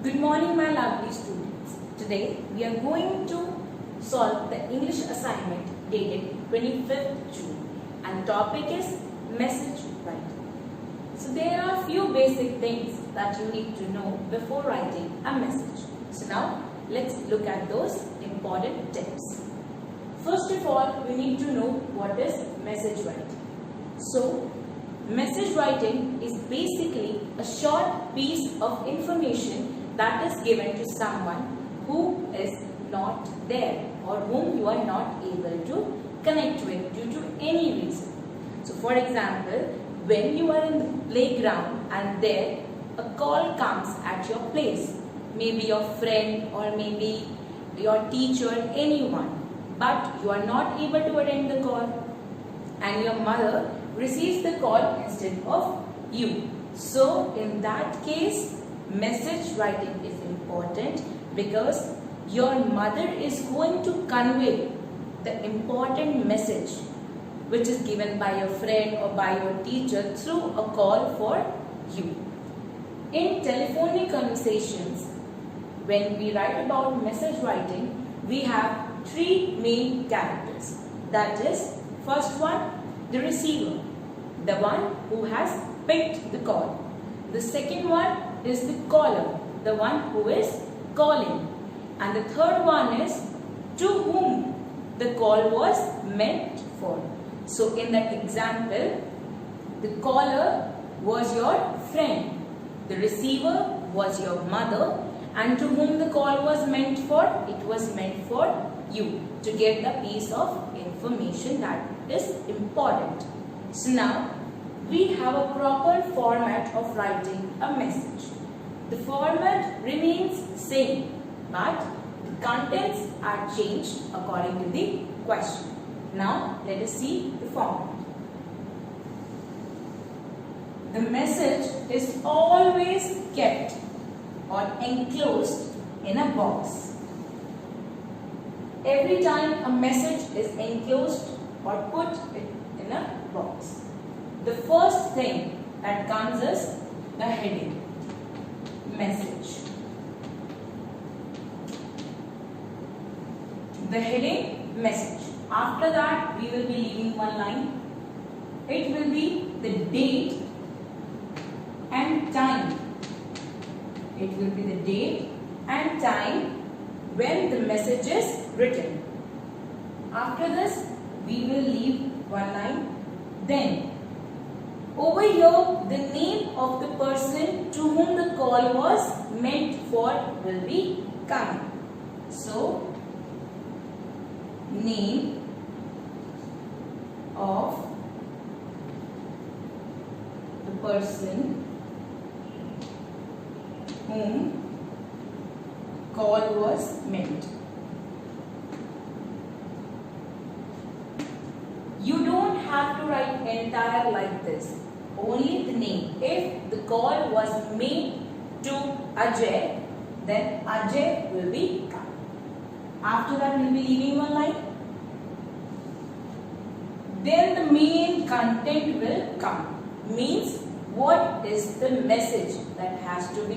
Good morning, my lovely students. Today we are going to solve the English assignment dated 25th June and the topic is message writing. So there are few basic things that you need to know before writing a message. So now let's look at those important tips. First of all, we need to know what is message writing. So message writing is basically a short piece of information that is given to someone who is not there or whom you are not able to connect with due to any reason. So for example, when you are in the playground and there a call comes at your place, maybe your friend or maybe your teacher, anyone, but you are not able to attend the call and your mother receives the call instead of you. So in that case, message writing is important because your mother is going to convey the important message which is given by your friend or by your teacher through a call for you. In telephonic conversations, when we write about message writing, we have three main characters. That is, first one, the receiver, the one who has picked the call. The second one is the caller, the one who is calling. And the third one is to whom the call was meant for. So in that example, the caller was your friend, the receiver was your mother, and to whom the call was meant for, it was meant for you to get the piece of information that is important. So now we have a proper format of writing a message. The format remains same, but the contents are changed according to the question. Now let us see the format. The message is always kept or enclosed in a box. Every time a message is enclosed or put in a box, the first thing that comes is the heading, message. The heading, message. After that, we will be leaving one line. It will be the date and time. It will be the date and time when the message is written. After this, we will leave one line. Then, over here, the name of the person to whom the call was meant for will be coming. So, name of the person whom call was meant. You don't have to write entire like this. Only the name. If the call was made to Ajay, then Ajay will be coming. After that, we will be leaving one line. Then the main content will come. Means what is the message that has to be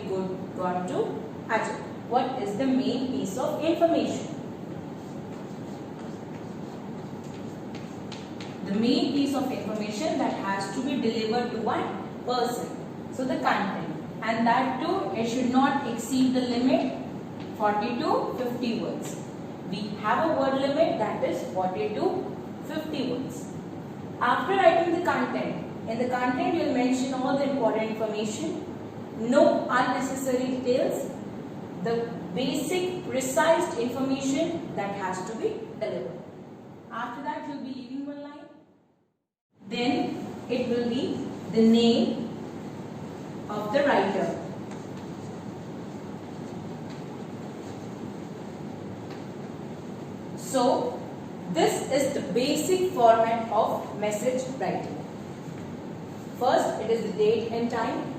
gone to Ajay? What is the main piece of information? The main piece of information that has to be delivered to one person. So the content. And that too, it should not exceed the limit 40 to 50 words. We have a word limit that is 40 to 50 words. After writing the content, in the content you will mention all the important information, no unnecessary details, the basic precise information that has to be delivered. After that you will be leaving one line. Then it will be the name of the writer. So this is the basic format of message writing. First, it is the date and time.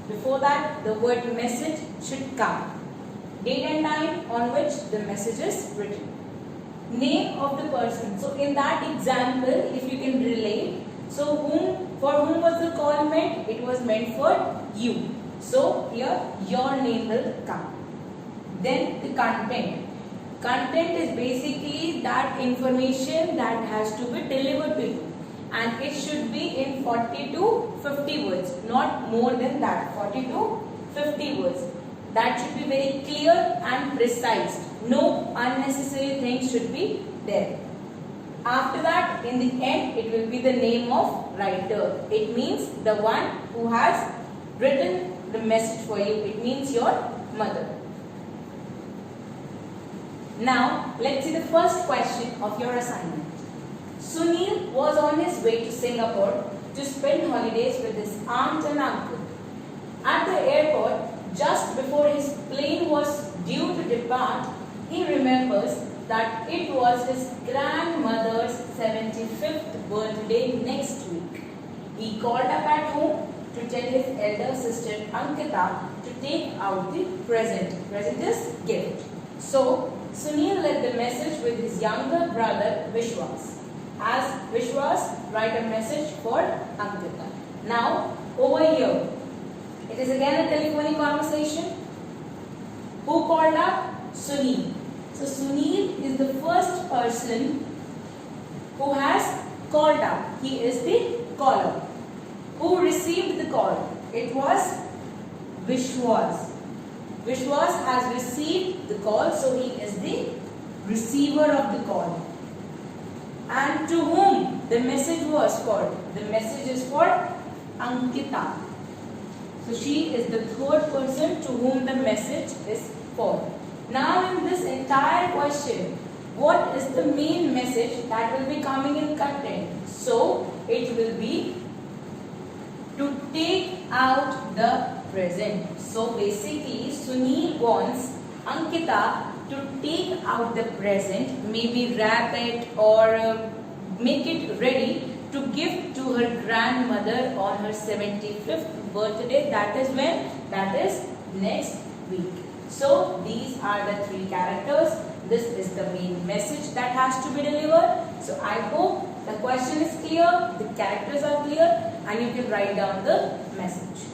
Before that, the word message should come. Date and time on which the message is written. Name of the person. So in that example, if you can relate, so for whom was the call meant? It was meant for you. So here your name will come. Then the content. Content is basically that information that has to be delivered to you, and it should be in 40 to 50 words, not more than that. 40 to 50 words. That should be very clear and precise. No unnecessary things should be there. After that, in the end, it will be the name of writer. It means the one who has written the message for you. It means your mother. Now, let's see the first question of your assignment. Sunil was on his way to Singapore to spend holidays with his aunt and uncle. At the airport, just before his plane was due to depart, he remembers that it was his grandmother's 75th birthday next week. He called up at home to tell his elder sister Ankita to take out the present. Present is gift. So, Sunil left the message with his younger brother Vishwas. As Vishwas, write a message for Ankita. Now, over here, it is again a telephonic conversation. Who called up? Sunil. So, Sunil is the first person who has called up. He is the caller. Who received the call? It was Vishwas. Vishwas has received the call, so he is the receiver of the call. And to whom the message was for? The message is for Ankita. So she is the third person to whom the message is for. Now in this entire question, what is the main message that will be coming in content? So it will be to take out the present. So basically Sunil wants Ankita to take out the present, maybe wrap it or make it ready to give to her grandmother on her 75th birthday. That is when? That is next week. So these are the three characters. This is the main message that has to be delivered. So I hope the question is clear, the characters are clear, and you can write down the message.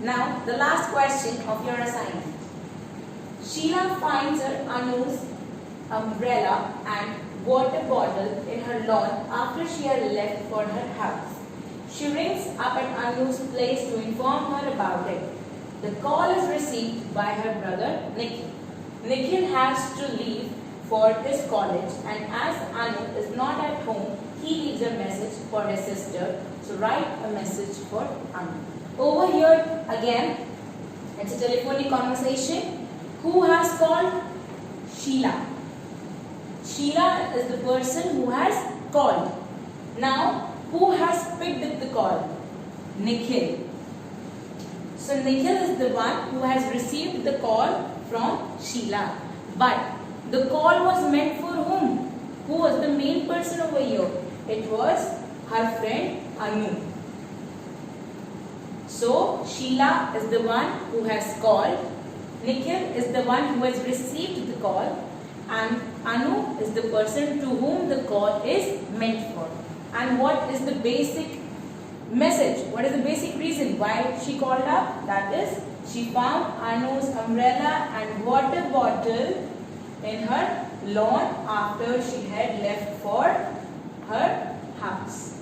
Now, the last question of your assignment. Sheila finds her Anu's umbrella and water bottle in her lawn after she had left for her house. She rings up at Anu's place to inform her about it. The call is received by her brother Nikhil. Nikhil has to leave for his college, and as Anu is not at home, he leaves a message for his sister. So write a message for Anu. Over here again, it's a telephonic conversation. Who has called? Sheila. Sheila is the person who has called. Now, who has picked up the call? Nikhil. So Nikhil is the one who has received the call from Sheila. But the call was meant for whom? Who was the main person over here? It was her friend Anu. So Sheila is the one who has called. Nikhil is the one who has received the call. And Anu is the person to whom the call is meant for. And what is the basic message? What is the basic reason why she called up? That is, she found Anu's umbrella and water bottle in her lawn after she had left for her house.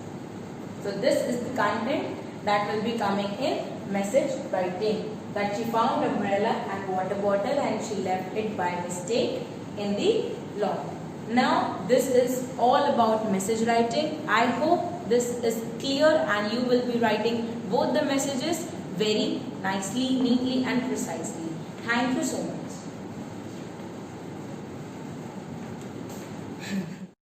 So this is the content that will be coming in message writing. That she found umbrella and water bottle and she left it by mistake in the lawn. Now this is all about message writing. I hope this is clear and you will be writing both the messages very nicely, neatly and precisely. Thank you so much.